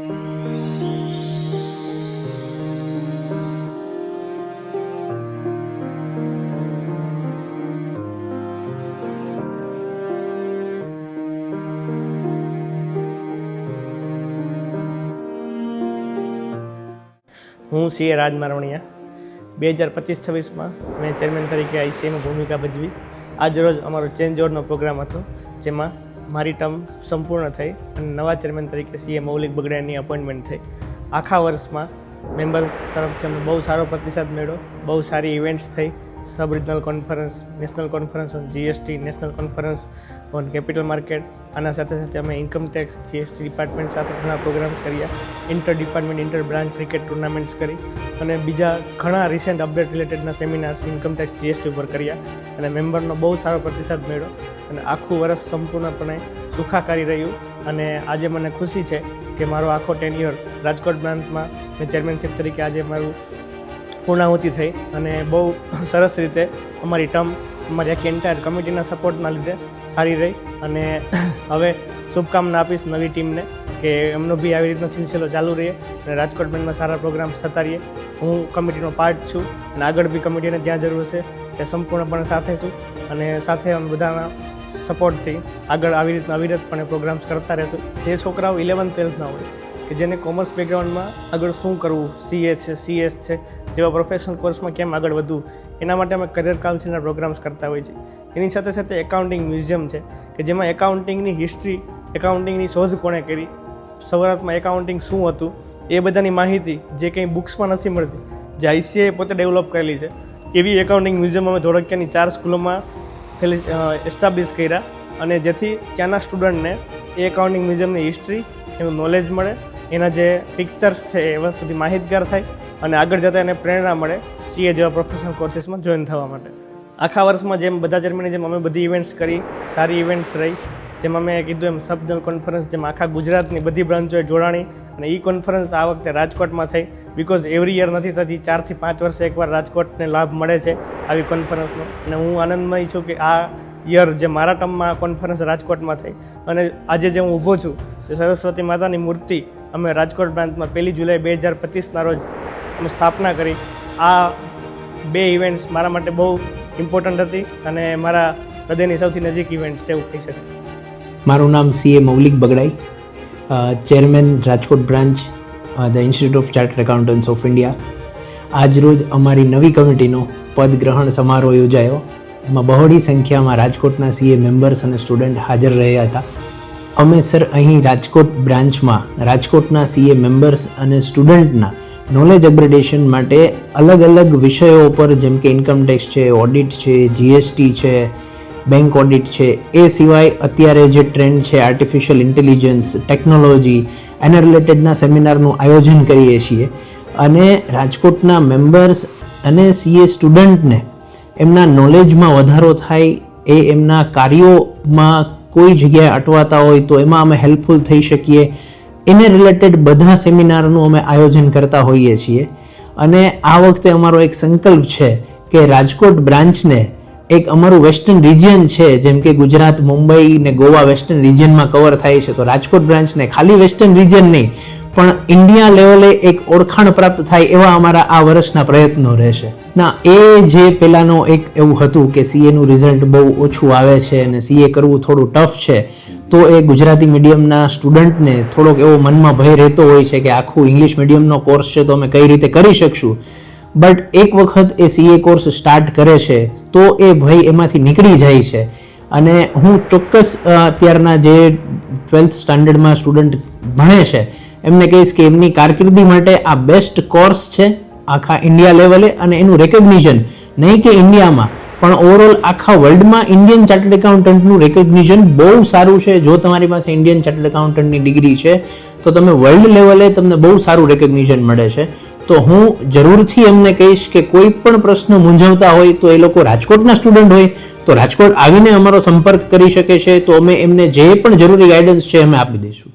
હું સીએ રાજ મારવણીયા 2025-26માં મેં ચેરમેન તરીકે આઈસીએમાં ભૂમિકા ભજવી. આજરોજ અમારો ચેન્જ ઓવરનો પ્રોગ્રામ હતો, જેમાં મારી ટર્મ સંપૂર્ણ થઈ અને નવા ચેરમેન તરીકે સીએ મૌલિક બગડાની અપોઇન્ટમેન્ટ થઈ. આખા વર્ષમાં મેમ્બર તરફથી અમને બહુ સારો પ્રતિસાદ મળ્યો, બહુ સારી ઇવેન્ટ્સ થઈ. Sub regional conference, national conference on GST, national conference on capital market. આના સાથે સાથે અમે ઇન્કમ ટેક્સ જીએસટી ડિપાર્ટમેન્ટ સાથે ઘણા પ્રોગ્રામ્સ કર્યા. Inter department, inter branch cricket tournaments કરી અને બીજા ઘણા રિસેન્ટ અપડેટ રિલેટેડના સેમિનાર્સ ઇન્કમ ટેક્સ જીએસટી ઉપર કર્યા અને મેમ્બરનો બહુ સારો પ્રતિસાદ મળ્યો અને આખું વર્ષ સંપૂર્ણપણે સુખાકારી રહ્યું. અને આજે મને ખુશી છે કે મારો આખો ટેન્યુઅર રાજકોટ બ્રાન્ચમાં મેં ચેરમેનશીપ તરીકે આજે મારું પૂર્ણાહુતિ થઈ અને બહુ સરસ રીતે અમારી ટર્મ અમારી આખી એન્ટાયર કમિટીના સપોર્ટના લીધે સારી રહી. અને હવે શુભકામના આપીશ નવી ટીમને કે એમનો બી આવી રીતનો સિલસિલો ચાલુ રહે અને રાજકોટ બેન્ડમાં સારા પ્રોગ્રામ્સ થતા રહીએ. હું કમિટીનો પાર્ટ છું અને આગળ બી કમિટીને જ્યાં જરૂર છે ત્યાં સંપૂર્ણપણે સાથે છું અને સાથે અમે બધાના સપોર્ટથી આગળ આવી રીતના અવિરતપણે પ્રોગ્રામ્સ કરતા રહેશું. જે છોકરાઓ 11th-12thના હોય કે જેને કોમર્સ બેકગ્રાઉન્ડમાં આગળ શું કરવું, સીએ છે, સીએસ છે જેવા પ્રોફેશનલ કોર્સમાં કેમ આગળ વધવું, એના માટે અમે કરિયર કાઉન્સિલના પ્રોગ્રામ્સ કરતા હોઈએ છીએ. એની સાથે સાથે એકાઉન્ટિંગ મ્યુઝિયમ છે કે જેમાં એકાઉન્ટિંગની હિસ્ટ્રી, એકાઉન્ટિંગની શોધ કોણે કરી, શરૂઆતમાં એકાઉન્ટિંગ શું હતું, એ બધાની માહિતી જે કંઈ બુક્સમાં નથી મળતી, જે આઈસીઆઈએ પોતે ડેવલપ કરેલી છે, એવી એકાઉન્ટિંગ મ્યુઝિયમ અમે ધોળકિયાની 4 સ્કૂલોમાં એસ્ટાબ્લિશ કર્યા અને જેથી ત્યાંના સ્ટુડન્ટને એ એકાઉન્ટિંગ મ્યુઝિયમની હિસ્ટ્રી, એનું નોલેજ મળે, એના જે પિક્ચર્સ છે એ વસ્તુથી માહિતગાર થાય અને આગળ જતાં એને પ્રેરણા મળે સીએ જેવા પ્રોફેશનલ કોર્સીસમાં જોઈન થવા માટે. આખા વર્ષમાં જેમ બધા ચેરમેનની જેમ અમે બધી ઇવેન્ટ્સ કરી, સારી ઇવેન્ટ્સ રહી. જેમાં મેં કીધું એમ સબ રિજનલ કોન્ફરન્સ, જેમાં આખા ગુજરાતની બધી બ્રાન્ચોએ જોડાણી અને એ કોન્ફરન્સ આ વખતે રાજકોટમાં થઈ. બિકોઝ એવરી યર નથી થતી, 4 થી 5 વર્ષે એકવાર રાજકોટને લાભ મળે છે આવી કોન્ફરન્સનો. અને હું આનંદમય છું કે આ યર જે મારા ટર્મમાં કોન્ફરન્સ રાજકોટમાં થઈ અને આજે જે હું ઊભો છું તે સરસ્વતી માતાની મૂર્તિ અમે રાજકોટ બ્રાન્ચમાં 1 જુલાઈ 2025ના રોજ અમે સ્થાપના કરી. આ 2 ઇવેન્ટ્સ મારા માટે બહુ ઇમ્પોર્ટન્ટ હતી અને મારા હૃદયની સૌથી નજીક ઇવેન્ટ્સ છે એવું કહી શકાય. મારું નામ CA Maulik Bagdai, chairman Rajkot branch, the institute of chartered accountants of India. આજરોજ અમારી નવી કમિટીનો પદગ્રહણ સમારોહ યોજાયો. એમાં બહોળી સંખ્યામાં રાજકોટના સીએ મેમ્બર્સ અને સ્ટુડન્ટ હાજર રહ્યા હતા. અમે સર અહીં રાજકોટ બ્રાન્ચમાં રાજકોટના સીએ મેમ્બર્સ અને સ્ટુડન્ટના નોલેજ અપગ્રેડેશન માટે અલગ અલગ વિષયો પર, જેમ કે ઇન્કમ ટેક્સ છે, ઓડિટ છે, જીએસટી છે, બેંક ઓડિટ છે, એ સિવાય અત્યારે જે ટ્રેન્ડ છે આર્ટિફિશિયલ ઇન્ટેલિજન્સ, ટેકનોલોજી, એના રિલેટેડના સેમિનારનું આયોજન કરીએ છીએ. અને રાજકોટના મેમ્બર્સ અને સીએ સ્ટુડન્ટને એમના નોલેજમાં વધારો થાય, એ એમના કાર્યોમાં કોઈ જગ્યાએ અટવાતા હોય તો એમાં અમે હેલ્પફુલ થઈ શકીએ, એને રિલેટેડ બધા સેમિનારનું અમે આયોજન કરતા હોઈએ છીએ. અને આ વખતે અમારો એક સંકલ્પ છે કે રાજકોટ બ્રાન્ચને એક અમારું વેસ્ટર્ન રિજિયન છે, જેમ કે ગુજરાત, મુંબઈ ને ગોવા વેસ્ટર્ન રિજિયનમાં કવર થાય છે, તો રાજકોટ બ્રાન્ચને ખાલી વેસ્ટર્ન રિજિયન નહીં પણ ઇન્ડિયા લેવલે એક ઓળખાણ પ્રાપ્ત થાય એવા અમારા આ વર્ષના પ્રયત્નો રહેશે. ના, એ જે પહેલાંનો એક એવું હતું કે સીએનું રિઝલ્ટ બહુ ઓછું આવે છે અને સીએ કરવું થોડું ટફ છે, તો એ ગુજરાતી મીડિયમના સ્ટુડન્ટને થોડોક એવો મનમાં ભય રહેતો હોય છે કે આખું ઇંગ્લિશ મીડિયમનો કોર્સ છે તો અમે કઈ રીતે કરી શકશું. બટ એક વખત એ સીએ કોર્સ સ્ટાર્ટ કરે છે તો એ ભય એમાંથી નીકળી જાય છે. અને હું ચોક્કસ અત્યારના જે 12th સ્ટાન્ડર્ડમાં સ્ટુડન્ટ ભણે છે એમને કહીશ કે એમની કારકિર્દી માટે આ બેસ્ટ કોર્સ છે આખા ઇન્ડિયા લેવલે. અને એનું રેકગ્નિશન નહીં કે ઇન્ડિયામાં પણ ઓવરઓલ આખા વર્લ્ડમાં ઇન્ડિયન ચાર્ટર્ડ એકાઉન્ટન્ટનું રેકગ્નિશન બહુ સારું છે. જો તમારી પાસે ઇન્ડિયન ચાર્ટર્ડ એકાઉન્ટન્ટની ડિગ્રી છે તો તમે વર્લ્ડ લેવલે તમને બહુ સારું રેકગ્નિશન મળે છે. તો હું જરૂરથી એમને કહીશ કે કોઈ પણ પ્રશ્ન મૂંઝવતા હોય તો એ લોકો રાજકોટના સ્ટુડન્ટ હોય તો રાજકોટ આવીને અમારો સંપર્ક કરી શકે છે, તો અમે એમને જે પણ જરૂરી ગાઈડન્સ છે અમે આપી દઈશું.